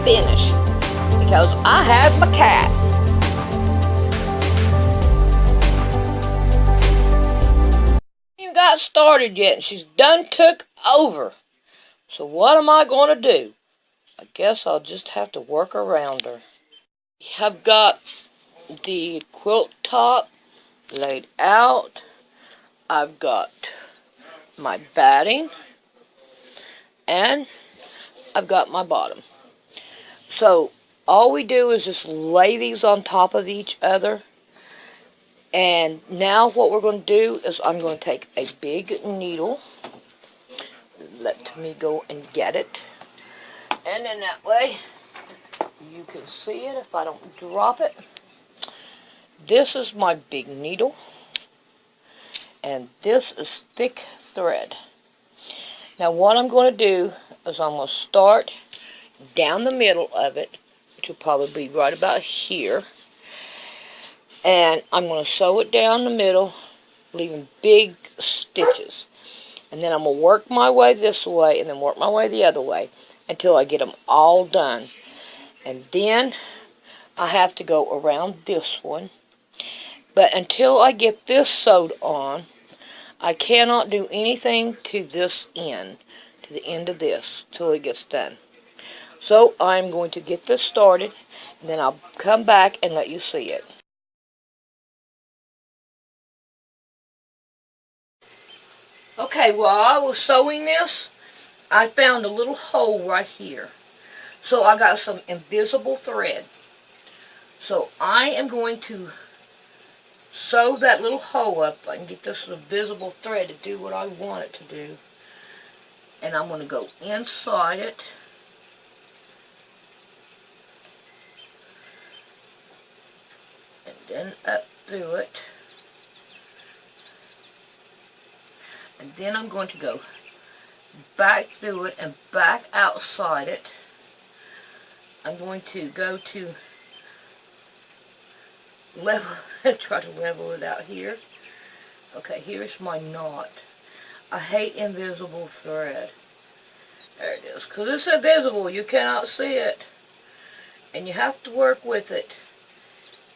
finish because I have my cat. Even got started yet and she's done took over. So what am I going to do? I guess I'll just have to work around her. I've got the quilt top laid out. I've got my batting and I've got my bottom. So all we do is just lay these on top of each other. And now what we're going to do is I'm going to take a big needle. Let me go and get it. And then that way you can see it if I don't drop it. This is my big needle. And this is thick thread. Now what I'm going to do is I'm going to start down the middle of it, which will probably be right about here. And I'm going to sew it down the middle, leaving big stitches. And then I'm going to work my way this way and then work my way the other way until I get them all done. And then I have to go around this one. But until I get this sewed on, I cannot do anything to this end, to the end of this, till it gets done. So I'm going to get this started, and then I'll come back and let you see it. Okay, while I was sewing this, I found a little hole right here. So I got some invisible thread. So I am going to sew that little hole up. I can get this invisible thread to do what I want it to do. And I'm going to go inside it. And then up through it. And then I'm going to go back through it and back outside it. I'm going to go to level, try to level it out here. Okay, here's my knot. I hate invisible thread. There it is. Because it's invisible, you cannot see it. And you have to work with it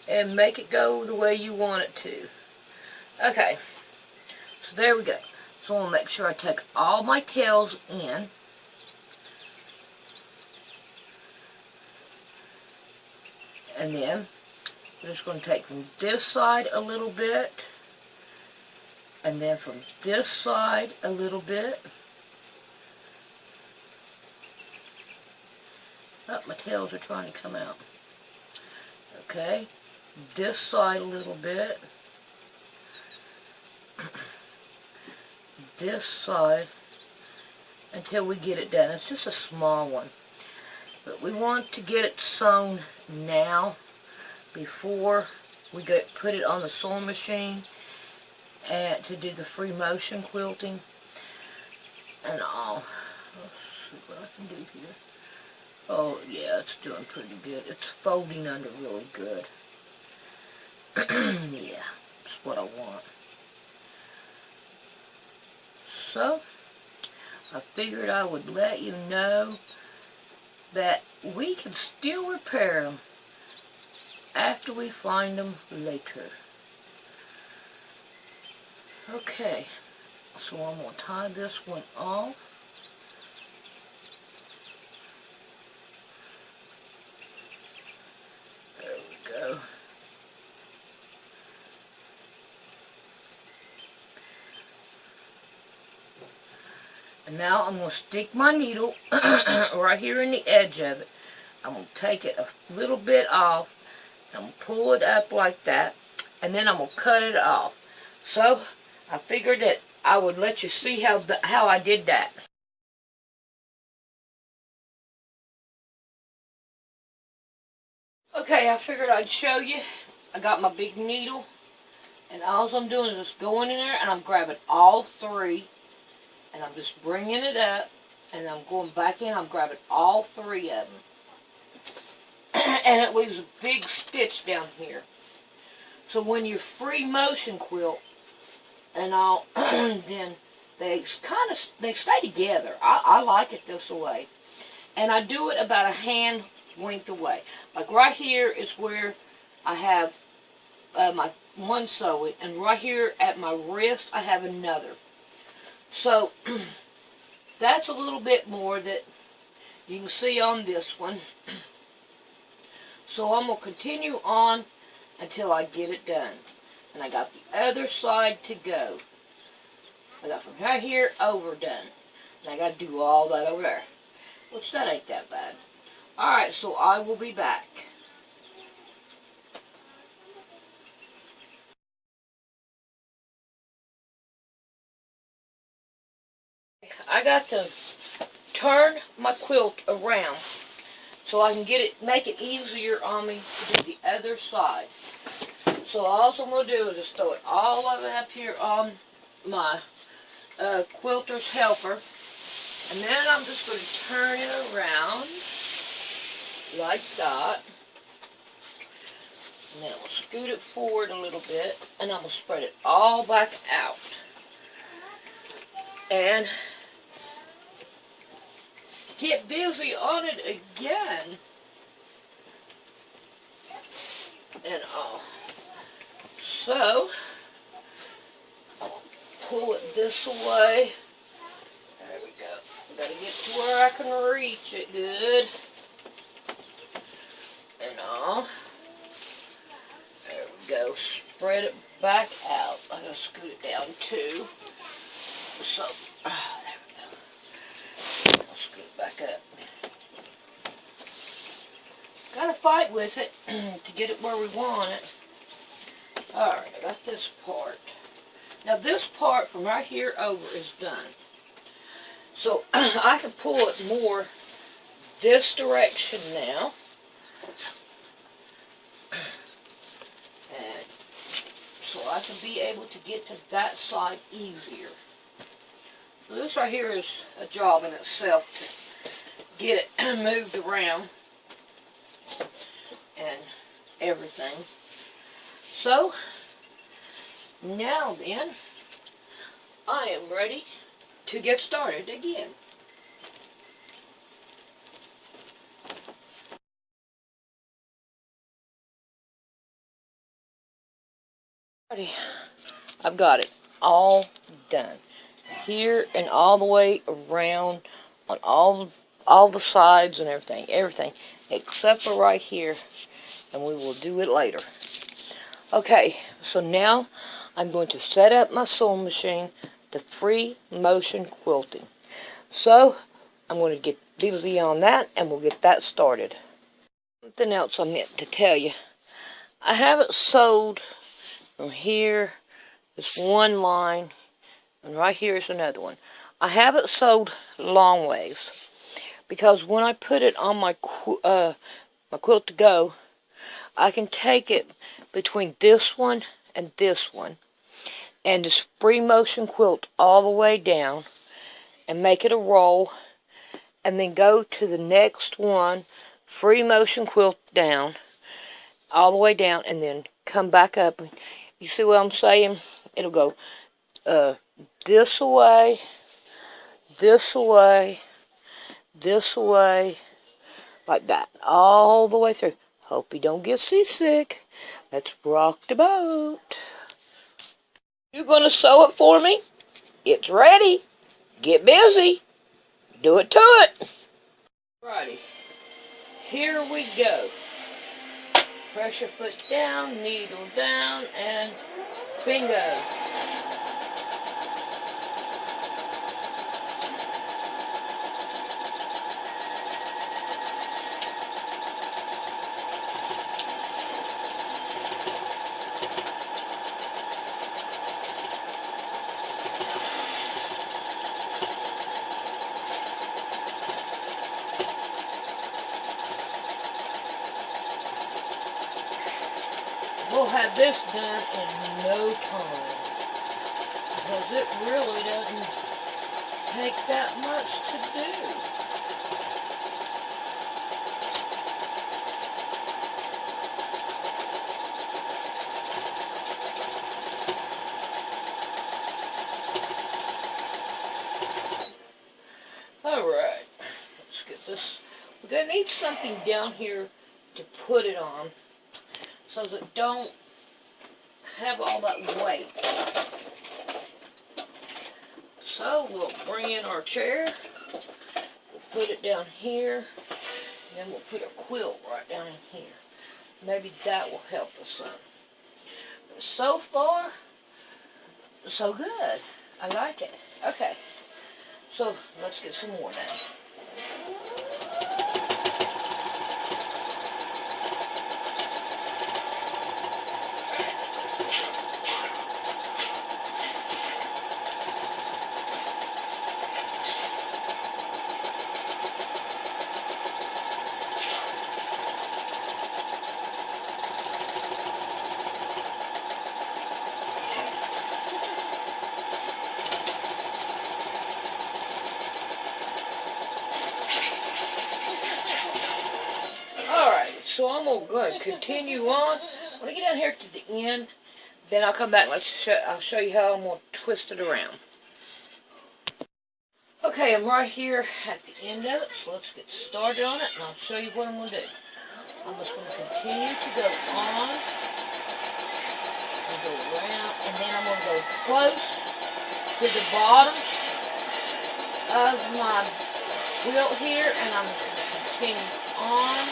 and make it go the way you want it to. Okay, so there we go. So I'll make sure I take all my tails in. And then I'm just going to take from this side a little bit. And then from this side a little bit. Oh, my tails are trying to come out. Okay. This side a little bit. This side until we get it done. It's just a small one. But we want to get it sewn now before we put it on the sewing machine and to do the free motion quilting. And let's see what I can do here. Oh yeah, it's doing pretty good. It's folding under really good. Yeah, that's what I want. So, I figured I would let you know that we can still repair them after we find them later. Okay, so I'm going to tie this one off. There we go. And now I'm going to stick my needle right here in the edge of it. I'm going to take it a little bit off. I'm going to pull it up like that. And then I'm going to cut it off. So, I figured that I would let you see how I did that. Okay, I figured I'd show you. I got my big needle. And all I'm doing is just going in there and I'm grabbing all three. And I'm just bringing it up, and I'm going back in, I'm grabbing all three of them. And it leaves a big stitch down here. So when you free motion quilt and all, then they stay together. I like it this way. And I do it about a hand length away. Like right here is where I have my one sewing, and right here at my wrist I have another. So that's a little bit more that you can see on this one. So I'm going to continue on until I get it done. And I got the other side to go. I got from right here over done. And I got to do all that over there. Which that ain't that bad. Alright, so I will be back. I got to turn my quilt around so I can make it easier on me to do the other side. So all I'm going to do is just throw it all of it up here on my quilter's helper. And then I'm just going to turn it around like that. And then we'll scoot it forward a little bit. And I'm going to spread it all back out. And get busy on it again. And so pull it this way. There we go. Gotta get to where I can reach it good. And there we go. Spread it back out. I'm gonna scoot it down too. So there we go. I'll scoot it back up. Gotta fight with it to get it where we want it. Alright, I got this part. Now this part from right here over is done. So I can pull it more this direction now. And so I can be able to get to that side easier. So this right here is a job in itself to get it moved around and everything. So now then, I am ready to get started again. I've got it all done. Here and all the way around on all the sides and everything except for right here, and we will do it later. Okay, so now I'm going to set up my sewing machine, the free motion quilting. So I'm going to get busy on that and we'll get that started. Something else I meant to tell you. I have it sewed from here, this one line, and right here is another one. I have it sewed long ways because when I put it on my quilt to go, I can take it between this one and this one and just free motion quilt all the way down and make it a roll, and then go to the next one, free motion quilt down all the way down, and then come back up. You see what I'm saying? It'll go this way, this way, this way, like that, all the way through. Hope you don't get seasick. Let's rock the boat. You gonna sew it for me? It's ready. Get busy. Do it to it. Righty. Here we go. Press your foot down, needle down, and bingo. We'll have this done in no time, because it really doesn't take that much to do. Alright, let's get this. We're going need something down here to put it on so that it don't have all that weight. So we'll bring in our chair, we'll put it down here, and then we'll put a quilt right down in here. Maybe that will help us some. But so far, so good. I like it. Okay, so let's get some more now. So I'm going to continue on. When I get down here to the end, then I'll come back and I'll show you how I'm going to twist it around. Okay, I'm right here at the end of it, so let's get started on it, and I'll show you what I'm going to do. I'm just going to continue to go on, and go around, and then I'm going to go close to the bottom of my quilt here, and I'm just going to continue on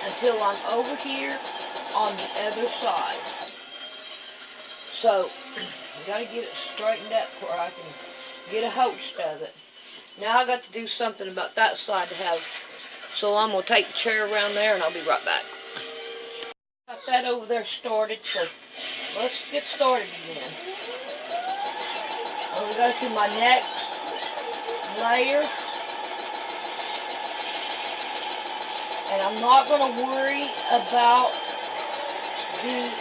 until I'm over here on the other side. So, you got to get it straightened up where I can get a host of it. Now I got to do something about that side to have, so I'm going to take the chair around there and I'll be right back. Got that over there started, so let's get started again. I'm going to go to my next layer. And I'm not going to worry about the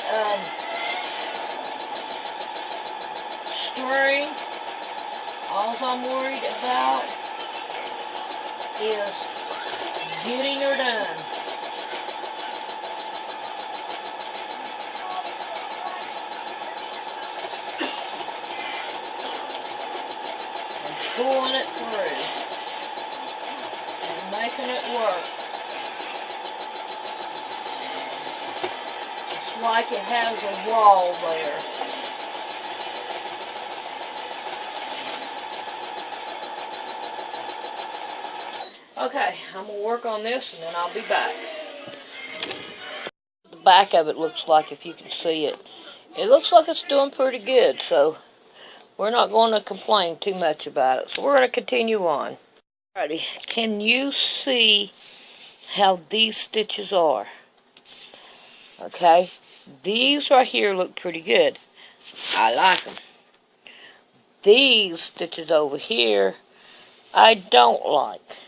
string. All I'm worried about is getting her done. And pulling it through. And making it work. Like it has a wall there. Okay, I'm going to work on this and then I'll be back. The back of it looks like, if you can see it, it looks like it's doing pretty good, so we're not going to complain too much about it. So we're going to continue on. Alrighty, can you see how these stitches are? Okay. These right here look pretty good. I like them. These stitches over here, I don't like.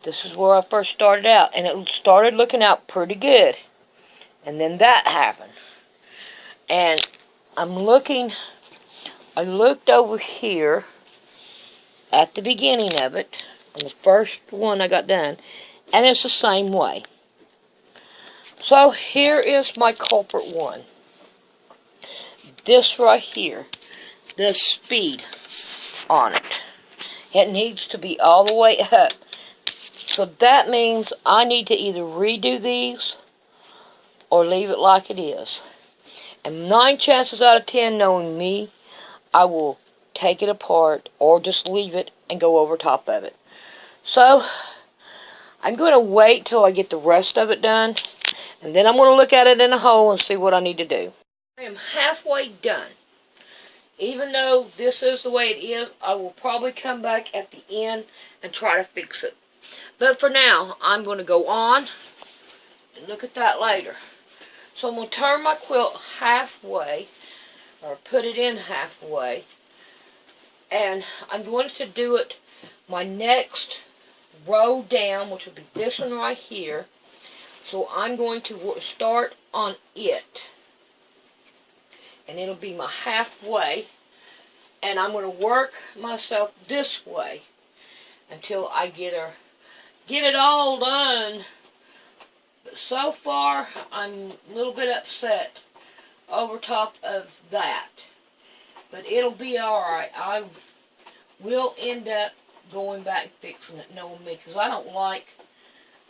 This is where I first started out, and it started looking out pretty good. And then that happened. And I looked over here at the beginning of it, on the first one I got done, and it's the same way. So here is my culprit one. This right here, the speed on it. It needs to be all the way up. So that means I need to either redo these or leave it like it is. And 9 chances out of 10, knowing me, I will take it apart or just leave it and go over top of it. So I'm going to wait till I get the rest of it done. And then I'm going to look at it in a hole and see what I need to do. I am halfway done. Even though this is the way it is, I will probably come back at the end and try to fix it. But for now, I'm going to go on and look at that later. So I'm going to turn my quilt halfway, or put it in halfway. And I'm going to do it my next row down, which will be this one right here. So I'm going to start on it. And it'll be my halfway. And I'm going to work myself this way until I get it all done. But so far, I'm a little bit upset over top of that. But it'll be alright. I will end up going back and fixing it, knowing me, because I don't like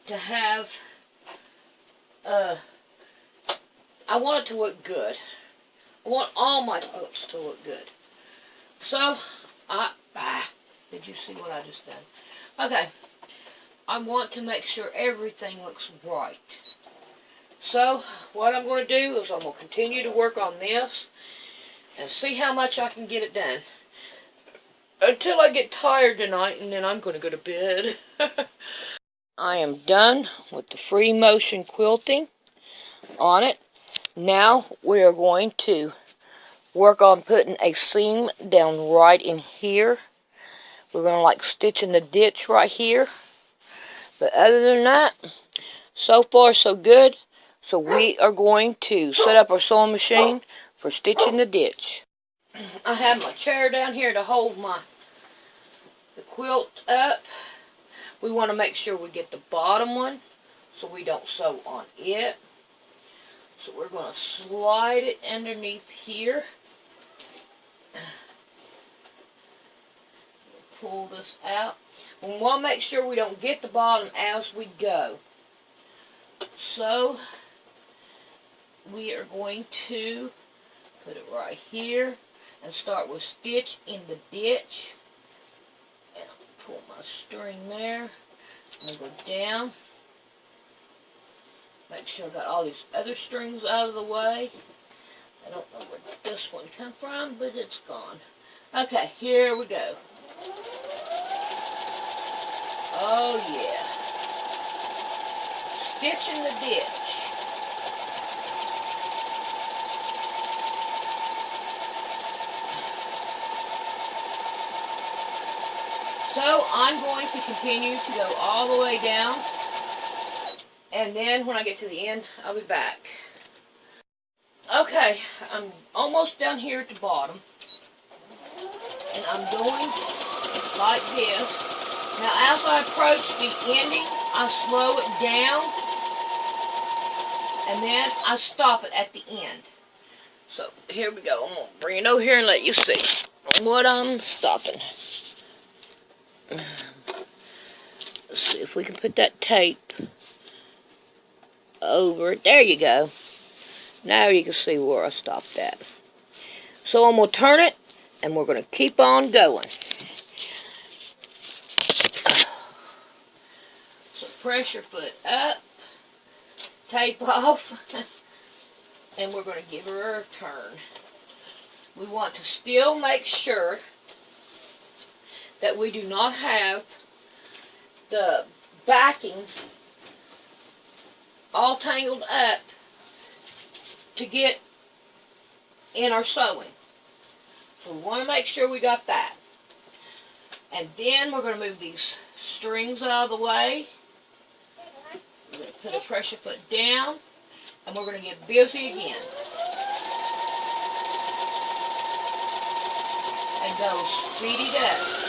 to have, I want it to look good. I want all my quilts to look good. So, did you see what I just done? Okay, I want to make sure everything looks right. So, what I'm going to do is I'm going to continue to work on this and see how much I can get it done. Until I get tired tonight, and then I'm going to go to bed. I am done with the free motion quilting on it. Now we are going to work on putting a seam down right in here. We're going to like stitch in the ditch right here. But other than that, so far so good. So we are going to set up our sewing machine for stitching the ditch. I have my chair down here to hold the quilt up. We want to make sure we get the bottom one so we don't sew on it. So we're going to slide it underneath here. Pull this out. We want to make sure we don't get the bottom as we go. So we are going to put it right here and start with stitch in the ditch. And I'll pull my string there. I'm going to go down. Make sure I got all these other strings out of the way. I don't know where this one come from, but it's gone. Okay, here we go. Oh yeah. Stitch in the ditch. So I'm going to continue to go all the way down, and then when I get to the end, I'll be back. Okay, I'm almost down here at the bottom, and I'm going like this. Now as I approach the ending, I slow it down, and then I stop it at the end. So here we go. I'm going to bring it over here and let you see what I'm stopping. Let's see if we can put that tape over it. There you go. Now you can see where I stopped at. So I'm going to turn it, and we're going to keep on going. So press your foot up, tape off, and we're going to give her a turn. We want to still make sure that we do not have the backing all tangled up to get in our sewing. So we want to make sure we got that. And then we're going to move these strings out of the way. We're going to put a pressure foot down, and we're going to get busy again. And go speed it up.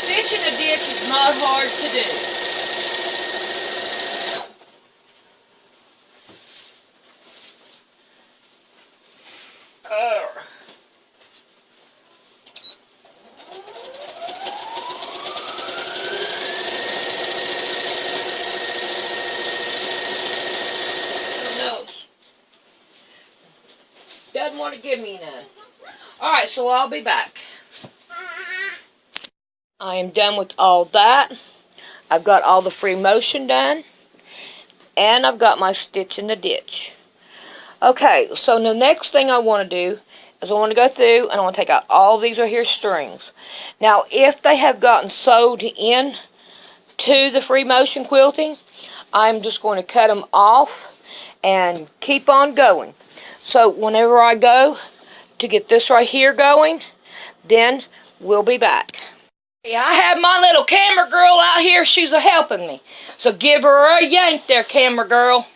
Stitching a ditch is not hard to do. Doesn't want to give me none. Alright, so I'll be back. I am done with all that. I've got all the free motion done. And I've got my stitch in the ditch. Okay, so the next thing I want to do is I want to go through and I want to take out all these right here strings. Now, if they have gotten sewed in to the free motion quilting, I'm just going to cut them off and keep on going. So whenever I go to get this right here going, then we'll be back. Yeah, I have my little camera girl out here. She's a-helping me. So give her a yank there, camera girl.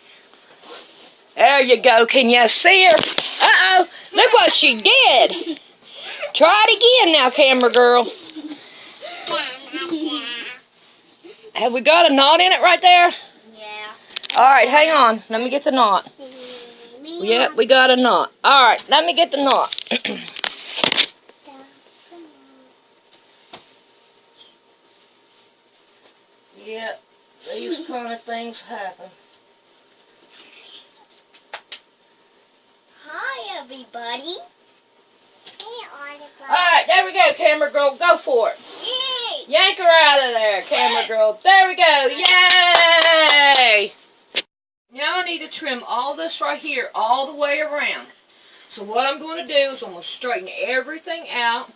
There you go. Can you see her? Uh-oh. Look what she did. Try it again now, camera girl. Have we got a knot in it right there? Yeah. Alright, hang on. Let me get the knot. Yep, we got a knot. Alright, let me get the knot. Yeah, these kind of things happen. Hi, everybody. Alright, there we go, camera girl. Go for it. Yay! Yank her out of there, camera girl. There we go. Yay! Now I need to trim all this right here all the way around. So what I'm going to do is I'm going to straighten everything out.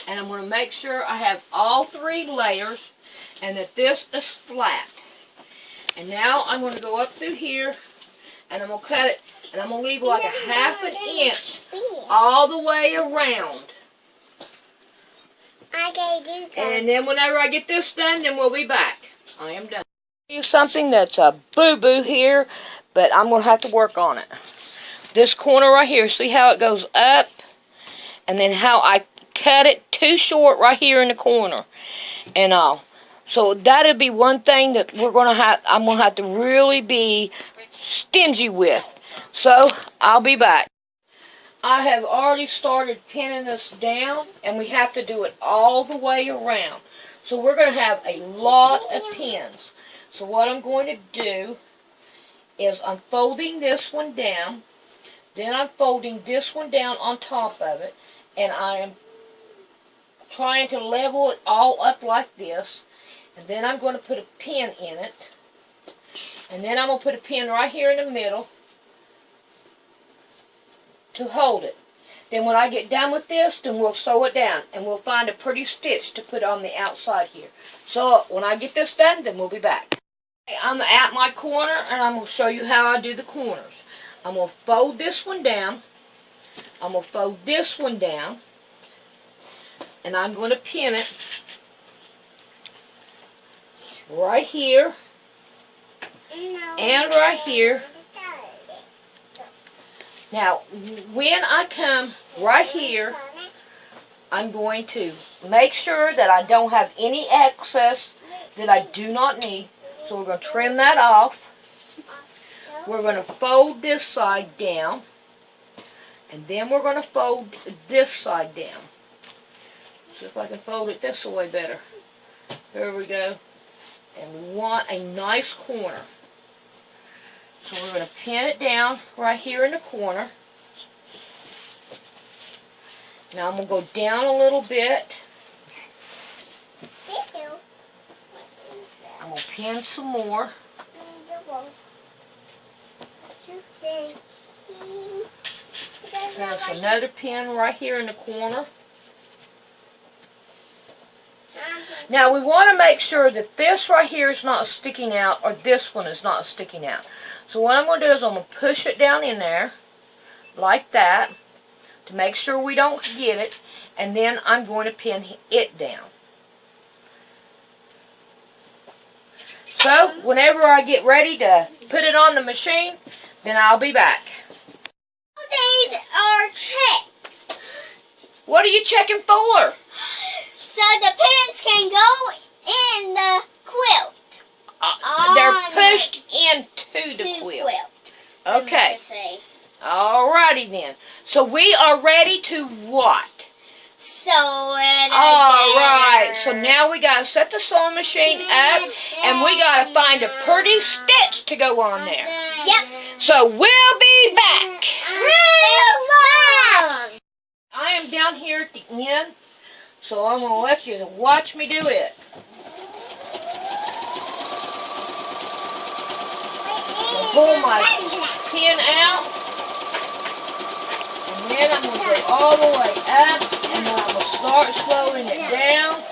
And I'm going to make sure I have all 3 layers and that this is flat. And now I'm going to go up through here and I'm going to cut it. And I'm going to leave like a ½ an inch all the way around. And then whenever I get this done, then we'll be back. I am done. Here's something that's a boo-boo here, but I'm going to have to work on it. This corner right here, see how it goes up? And then how I cut it too short right here in the corner. And all. So that'll be one thing that I'm going to have to really be stingy with. So, I'll be back. I have already started pinning this down, and we have to do it all the way around. So we're going to have a lot of pins. So what I'm going to do is I'm folding this one down, then I'm folding this one down on top of it, and I am trying to level it all up like this, and then I'm going to put a pin in it, and then I'm going to put a pin right here in the middle to hold it. Then when I get done with this, then we'll sew it down and we'll find a pretty stitch to put on the outside here. So when I get this done, then we'll be back. Okay, I'm at my corner and I'm going to show you how I do the corners. I'm going to fold this one down. I'm going to fold this one down. And I'm going to pin it right here and right here. Now, when I come right here, I'm going to make sure that I don't have any excess that I do not need. So we're going to trim that off. We're going to fold this side down. And then we're going to fold this side down. See if I can fold it this way better. There we go. And we want a nice corner. So we're going to pin it down right here in the corner. Now I'm going to go down a little bit. I'm going to pin some more. There's another pin right here in the corner. Now we want to make sure that this right here is not sticking out or this one is not sticking out. So what I'm going to do is I'm going to push it down in there, like that, to make sure we don't get it, and then I'm going to pin it down. So, whenever I get ready to put it on the machine, then I'll be back. These are checked. What are you checking for? So the pins can go in the quilt. They're pushed into the quilt. Okay. Alrighty then. So we are ready to what? Sew it. Alright. So now we got to set the sewing machine up and we got to find a pretty stitch to go on there. Yep. So we'll be back. I am down here at the end. So I'm going to let you watch me do it. Pull my pin out, and then I'm going to go all the way up, and then I'm going to start slowing it down,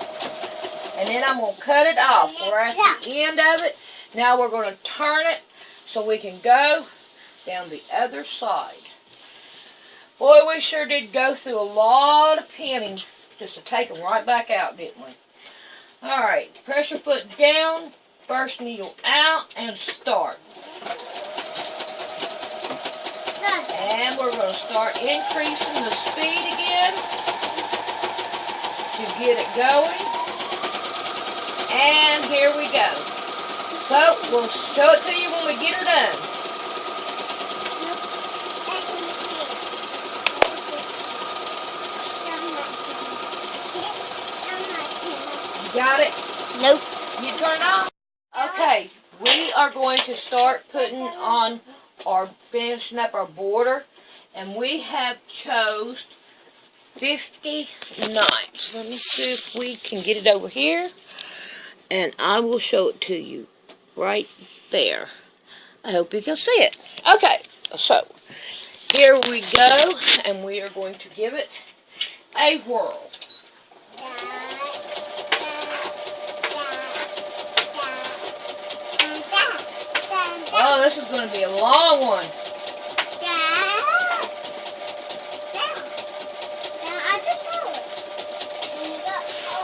and then I'm going to cut it off. We're at the end of it. Now we're going to turn it so we can go down the other side. Boy, we sure did go through a lot of pinning just to take them right back out, didn't we? Alright, pressure foot down, first needle out, and start. And we're going to start increasing the speed again to get it going. And here we go. So, we'll show it to you when we get her done. You got it? Nope. You turn it on? Okay, we are going to start putting on finishing up our border, and we have chose 59. So let me see if we can get it over here, and I will show it to you right there. I hope you can see it. Okay, so here we go, and we are going to give it a whirl. Oh, this is going to be a long one.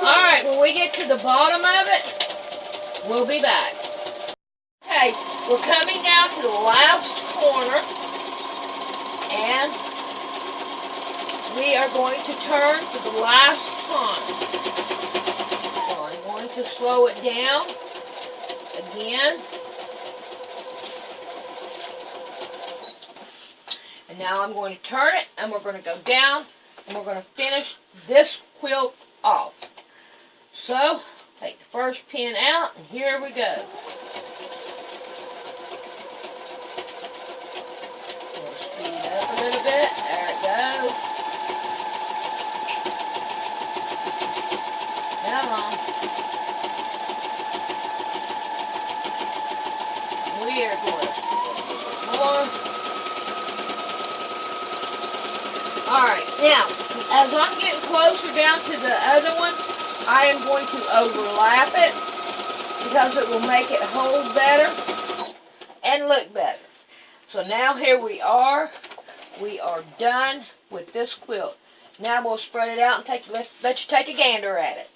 Alright, when we get to the bottom of it, we'll be back. Okay, we're coming down to the last corner, and we are going to turn for the last time. So I'm going to slow it down again. And now I'm going to turn it, and we're going to go down, and we're going to finish this quilt off. So, take the first pin out, and here we go. We'll speed it up a little bit. There it goes. Come on. We are going to speed more. Alright, now, as I'm getting closer down to the other one, I am going to overlap it because it will make it hold better and look better. So now here we are done with this quilt. Now we'll spread it out and let you take a gander at it.